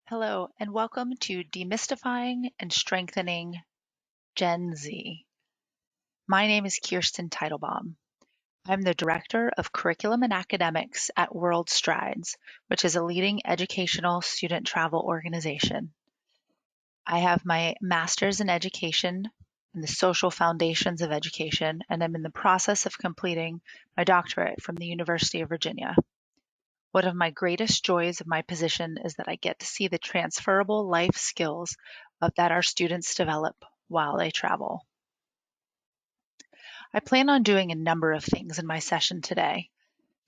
Hello, and welcome to Demystifying and Strengthening Gen Z. My name is Kiersten Teitelbaum. I'm the Director of Curriculum and Academics at World Strides, which is a leading educational student travel organization. I have my master's in education in the social foundations of education, and I'm in the process of completing my doctorate from the University of Virginia. One of my greatest joys of my position is that I get to see the transferable life skills that our students develop while they travel. I plan on doing a number of things in my session today.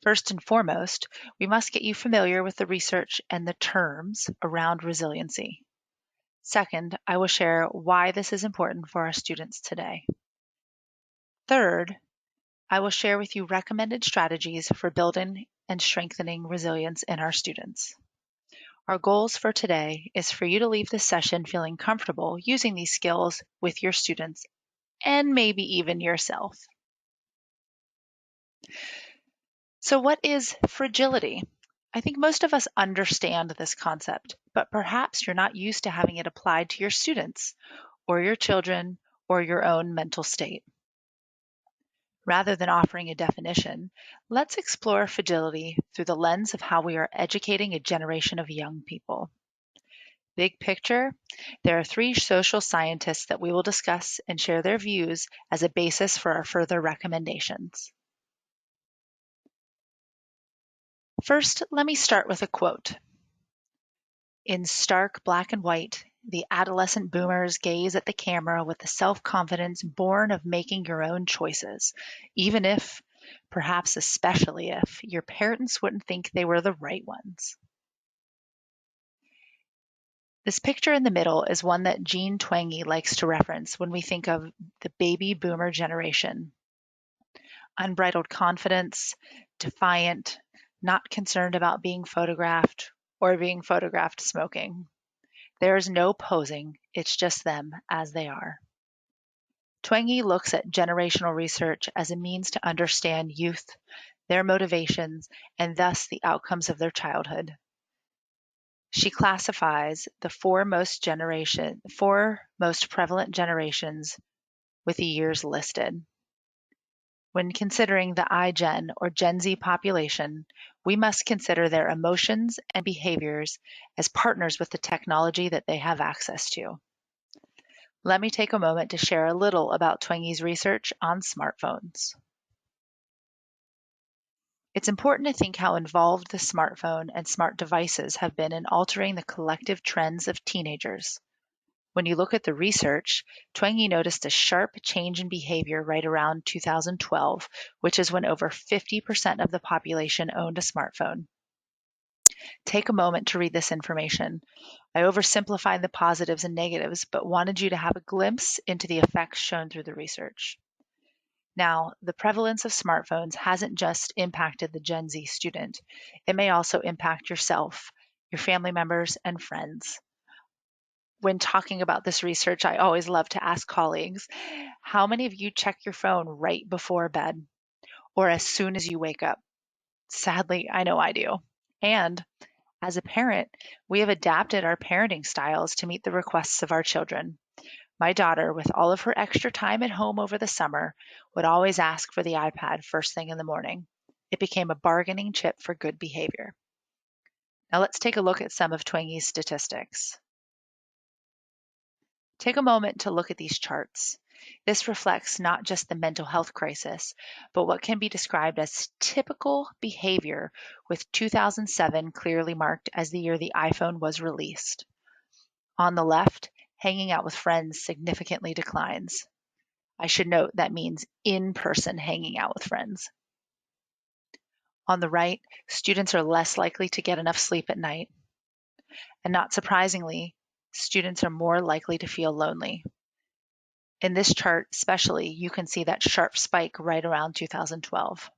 First and foremost, we must get you familiar with the research and the terms around resiliency. Second, I will share why this is important for our students today. Third, I will share with you recommended strategies for building and strengthening resilience in our students. Our goals for today is for you to leave this session feeling comfortable using these skills with your students and maybe even yourself. So what is fragility? I think most of us understand this concept, but perhaps you're not used to having it applied to your students or your children or your own mental state. Rather than offering a definition, let's explore fragility through the lens of how we are educating a generation of young people. Big picture, there are three social scientists that we will discuss and share their views as a basis for our further recommendations. First, let me start with a quote. In stark black and white, the adolescent boomers gaze at the camera with the self-confidence born of making your own choices, even if, perhaps especially if, your parents wouldn't think they were the right ones. This picture in the middle is one that Jean Twenge likes to reference when we think of the baby boomer generation. Unbridled confidence, defiant, not concerned about being photographed or being photographed smoking. There is no posing, it's just them as they are. Twenge looks at generational research as a means to understand youth, their motivations, and thus the outcomes of their childhood. She classifies the four most prevalent generations with the years listed. When considering the iGen or Gen Z population, we must consider their emotions and behaviors as partners with the technology that they have access to. Let me take a moment to share a little about Twenge's research on smartphones. It's important to think how involved the smartphone and smart devices have been in altering the collective trends of teenagers. When you look at the research, Twenge noticed a sharp change in behavior right around 2012, which is when over 50% of the population owned a smartphone. Take a moment to read this information. I oversimplified the positives and negatives, but wanted you to have a glimpse into the effects shown through the research. Now, the prevalence of smartphones hasn't just impacted the Gen Z student. It may also impact yourself, your family members, and friends. When talking about this research, I always love to ask colleagues, how many of you check your phone right before bed or as soon as you wake up? Sadly, I know I do. And as a parent, we have adapted our parenting styles to meet the requests of our children. My daughter, with all of her extra time at home over the summer, would always ask for the iPad first thing in the morning. It became a bargaining chip for good behavior. Now let's take a look at some of Twenge's statistics. Take a moment to look at these charts. This reflects not just the mental health crisis, but what can be described as typical behavior, with 2007 clearly marked as the year the iPhone was released. On the left, hanging out with friends significantly declines. I should note that means in-person hanging out with friends. On the right, students are less likely to get enough sleep at night. And not surprisingly, students are more likely to feel lonely. In this chart especially, you can see that sharp spike right around 2012.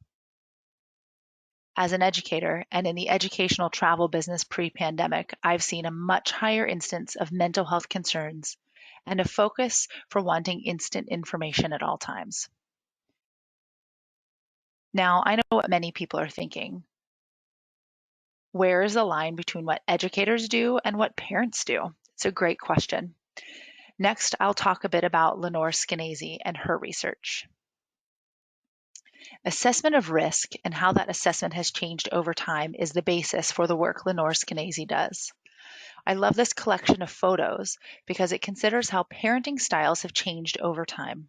As an educator and in the educational travel business pre-pandemic, I've seen a much higher instance of mental health concerns and a focus for wanting instant information at all times. Now, I know what many people are thinking. Where is the line between what educators do and what parents do? It's a great question. Next, I'll talk a bit about Lenore Skenazy and her research. Assessment of risk and how that assessment has changed over time is the basis for the work Lenore Skenazy does. I love this collection of photos because it considers how parenting styles have changed over time.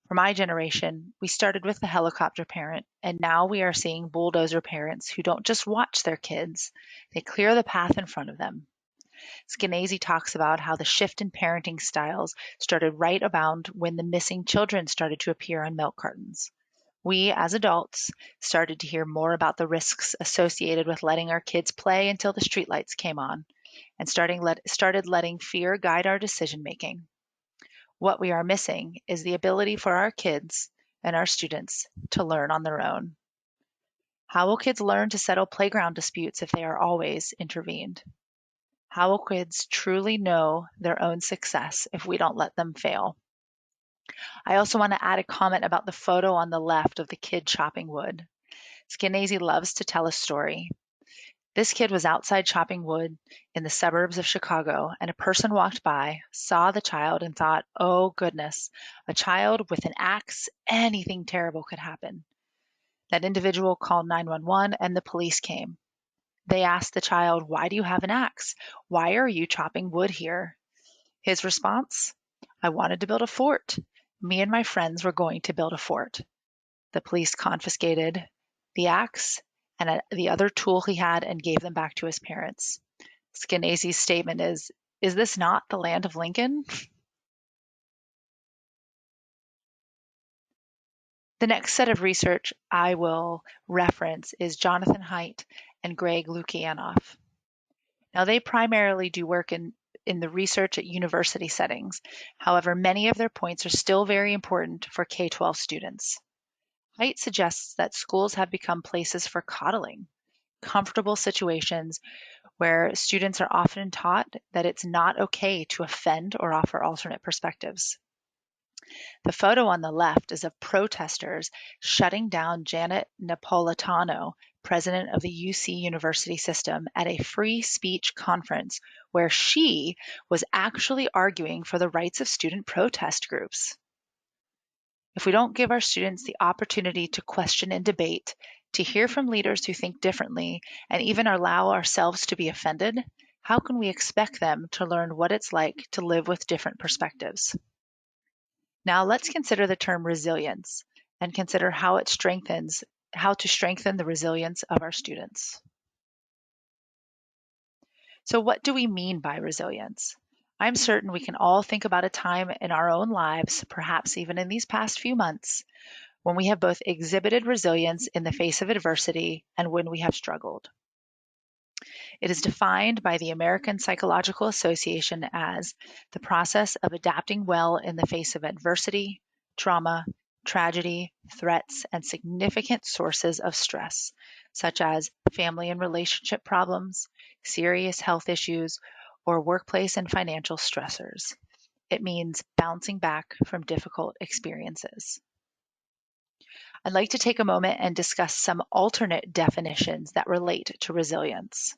For my generation, we started with the helicopter parent, and now we are seeing bulldozer parents who don't just watch their kids, they clear the path in front of them. Skenazy talks about how the shift in parenting styles started right about when the missing children started to appear on milk cartons. We, as adults, started to hear more about the risks associated with letting our kids play until the streetlights came on, and started letting fear guide our decision making. What we are missing is the ability for our kids and our students to learn on their own. How will kids learn to settle playground disputes if they are always intervened? How will kids truly know their own success if we don't let them fail? I also want to add a comment about the photo on the left of the kid chopping wood. Skenazy loves to tell a story. This kid was outside chopping wood in the suburbs of Chicago, and a person walked by, saw the child, and thought, oh goodness, a child with an axe, anything terrible could happen. That individual called 911 and the police came. They asked the child, why do you have an axe? Why are you chopping wood here? His response, I wanted to build a fort. Me and my friends were going to build a fort. The police confiscated the axe and the other tool he had and gave them back to his parents. Skenazy's statement is this not the land of Lincoln? The next set of research I will reference is Jonathan Haidt and Greg Lukianoff. Now, they primarily do work in the research at university settings. However, many of their points are still very important for K-12 students. Haidt suggests that schools have become places for coddling, comfortable situations where students are often taught that it's not okay to offend or offer alternate perspectives. The photo on the left is of protesters shutting down Janet Napolitano, president of the UC University system, at a free speech conference where she was actually arguing for the rights of student protest groups. If we don't give our students the opportunity to question and debate, to hear from leaders who think differently, and even allow ourselves to be offended, how can we expect them to learn what it's like to live with different perspectives? Now let's consider the term resilience and consider how to strengthen the resilience of our students. So what do we mean by resilience? I'm certain we can all think about a time in our own lives, perhaps even in these past few months, when we have both exhibited resilience in the face of adversity and when we have struggled. It is defined by the American Psychological Association as the process of adapting well in the face of adversity, trauma, tragedy, threats, and significant sources of stress, such as family and relationship problems, serious health issues, or workplace and financial stressors. It means bouncing back from difficult experiences. I'd like to take a moment and discuss some alternate definitions that relate to resilience.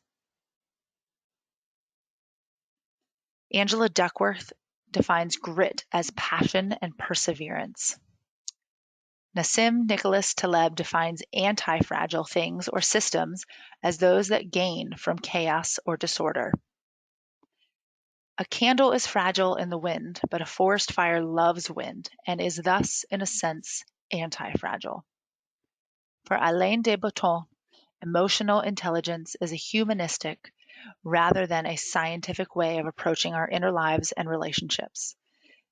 Angela Duckworth defines grit as passion and perseverance. Nassim Nicholas Taleb defines anti-fragile things or systems as those that gain from chaos or disorder. A candle is fragile in the wind, but a forest fire loves wind and is thus, in a sense, anti-fragile. For Alain de Botton, emotional intelligence is a humanistic rather than a scientific way of approaching our inner lives and relationships.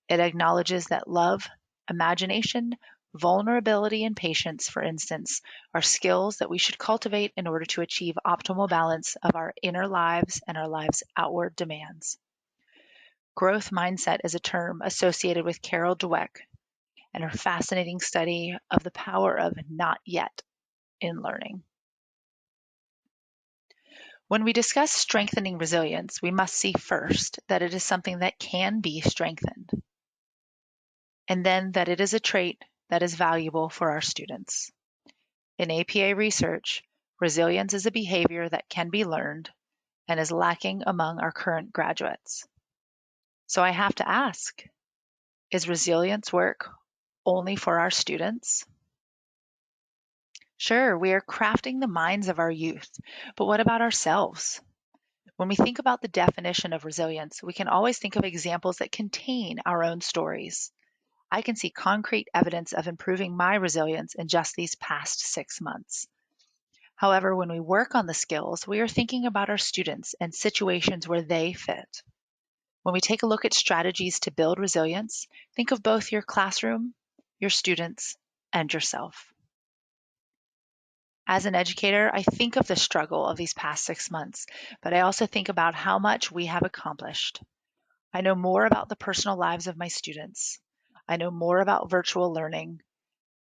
It acknowledges that love, imagination, vulnerability, and patience, for instance, are skills that we should cultivate in order to achieve optimal balance of our inner lives and our lives' outward demands. Growth mindset is a term associated with Carol Dweck and her fascinating study of the power of not yet in learning. When we discuss strengthening resilience, we must see first that it is something that can be strengthened, and then that it is a trait that is valuable for our students. In APA research, Resilience is a behavior that can be learned and is lacking among our current graduates. So I have to ask, is resilience work only for our students? Sure, we are crafting the minds of our youth, but what about ourselves? When we think about the definition of resilience, we can always think of examples that contain our own stories. I can see concrete evidence of improving my resilience in just these past 6 months. However, when we work on the skills, we are thinking about our students and situations where they fit. When we take a look at strategies to build resilience, think of both your classroom, your students, and yourself. As an educator, I think of the struggle of these past 6 months, but I also think about how much we have accomplished. I know more about the personal lives of my students. I know more about virtual learning,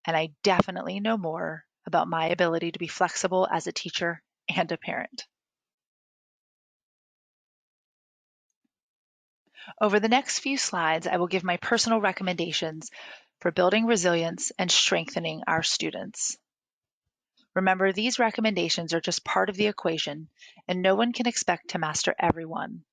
and I definitely know more about my ability to be flexible as a teacher and a parent. Over the next few slides, I will give my personal recommendations for building resilience and strengthening our students. Remember, these recommendations are just part of the equation, and no one can expect to master everyone.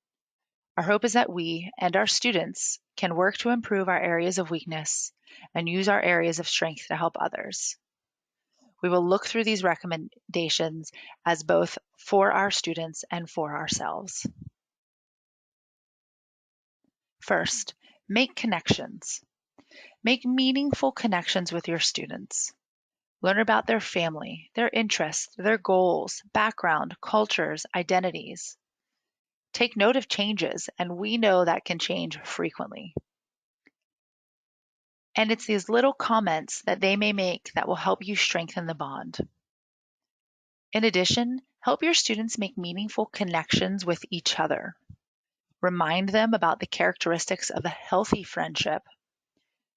Our hope is that we and our students can work to improve our areas of weakness and use our areas of strength to help others. We will look through these recommendations as both for our students and for ourselves. First, make connections. Make meaningful connections with your students. Learn about their family, their interests, their goals, background, cultures, identities. Take note of changes, and we know that can change frequently. And it's these little comments that they may make that will help you strengthen the bond. In addition, help your students make meaningful connections with each other. Remind them about the characteristics of a healthy friendship.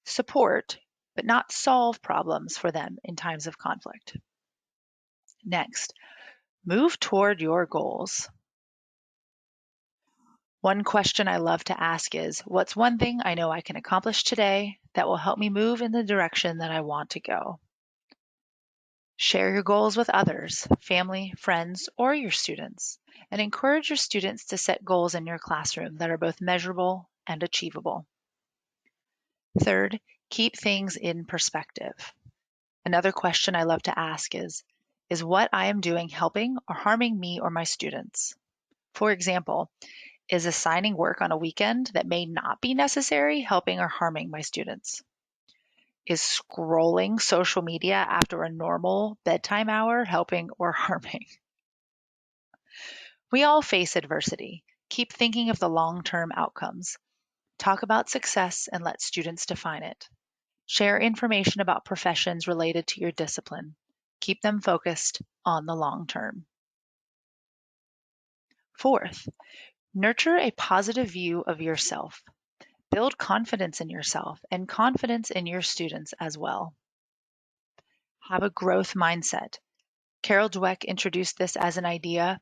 Support, but not solve problems for them in times of conflict. Next, move toward your goals. One question I love to ask is, what's one thing I know I can accomplish today that will help me move in the direction that I want to go? Share your goals with others, family, friends, or your students, and encourage your students to set goals in your classroom that are both measurable and achievable. Third, keep things in perspective. Another question I love to ask is what I am doing helping or harming me or my students? For example, is assigning work on a weekend that may not be necessary helping or harming my students? Is scrolling social media after a normal bedtime hour helping or harming? We all face adversity. Keep thinking of the long-term outcomes. Talk about success and let students define it. Share information about professions related to your discipline. Keep them focused on the long term. Fourth, nurture a positive view of yourself. Build confidence in yourself and confidence in your students as well. Have a growth mindset. Carol Dweck introduced this as an idea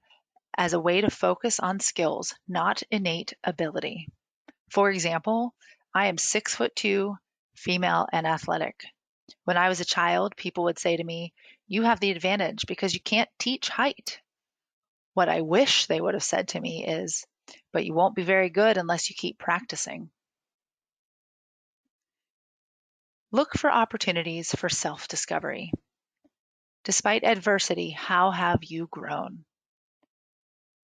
as a way to focus on skills, not innate ability. For example, I am 6'2", female, and athletic. When I was a child, people would say to me, "You have the advantage because you can't teach height." What I wish they would have said to me is, "But you won't be very good unless you keep practicing." Look for opportunities for self-discovery. Despite adversity, how have you grown?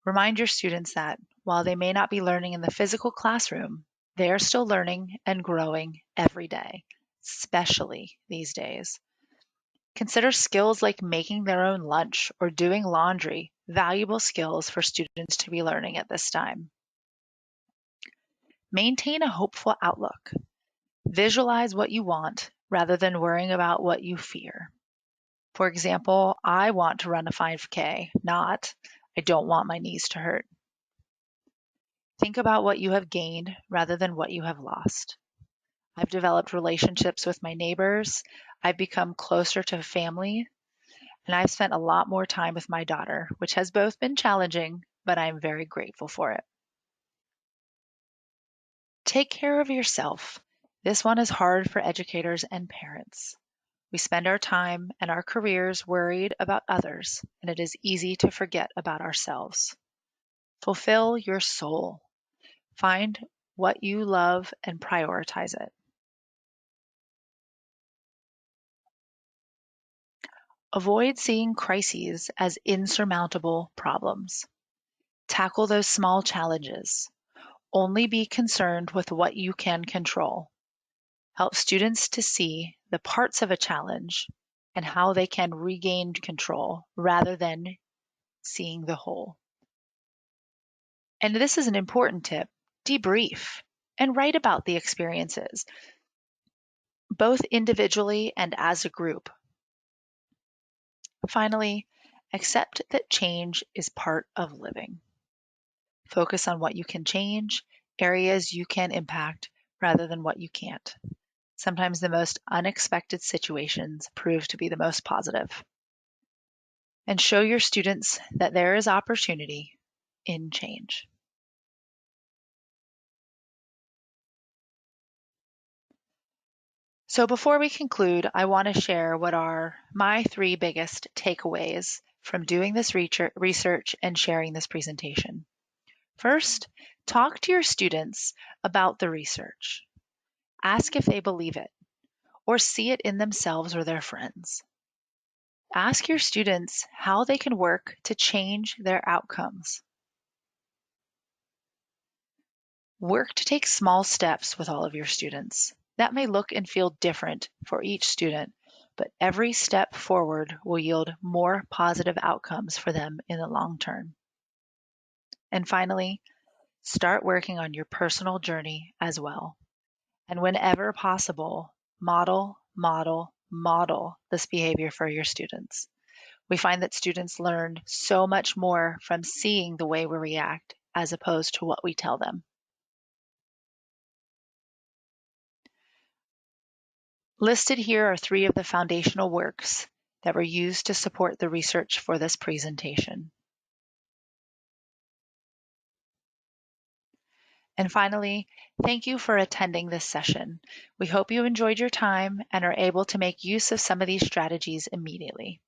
Remind your students that while they may not be learning in the physical classroom, they are still learning and growing every day, especially these days. Consider skills like making their own lunch or doing laundry valuable skills for students to be learning at this time. Maintain a hopeful outlook. Visualize what you want rather than worrying about what you fear. For example, I want to run a 5K, not I don't want my knees to hurt. Think about what you have gained rather than what you have lost. I've developed relationships with my neighbors. I've become closer to family. And I've spent a lot more time with my daughter, which has both been challenging, but I'm very grateful for it. Take care of yourself. This one is hard for educators and parents. We spend our time and our careers worried about others, and it is easy to forget about ourselves. Fulfill your soul. Find what you love and prioritize it. Avoid seeing crises as insurmountable problems. Tackle those small challenges. Only be concerned with what you can control. Help students to see the parts of a challenge and how they can regain control rather than seeing the whole. And this is an important tip. Debrief and write about the experiences, both individually and as a group. Finally, accept that change is part of living. Focus on what you can change, areas you can impact, rather than what you can't. Sometimes the most unexpected situations prove to be the most positive. And show your students that there is opportunity in change. So before we conclude, I want to share what are my 3 biggest takeaways from doing this research and sharing this presentation. First, talk to your students about the research. Ask if they believe it or see it in themselves or their friends. Ask your students how they can work to change their outcomes. Work to take small steps with all of your students. That may look and feel different for each student, but every step forward will yield more positive outcomes for them in the long term. And finally, start working on your personal journey as well. And whenever possible, model this behavior for your students. We find that students learn so much more from seeing the way we react as opposed to what we tell them. Listed here are 3 of the foundational works that were used to support the research for this presentation. And finally, thank you for attending this session. We hope you enjoyed your time and are able to make use of some of these strategies immediately.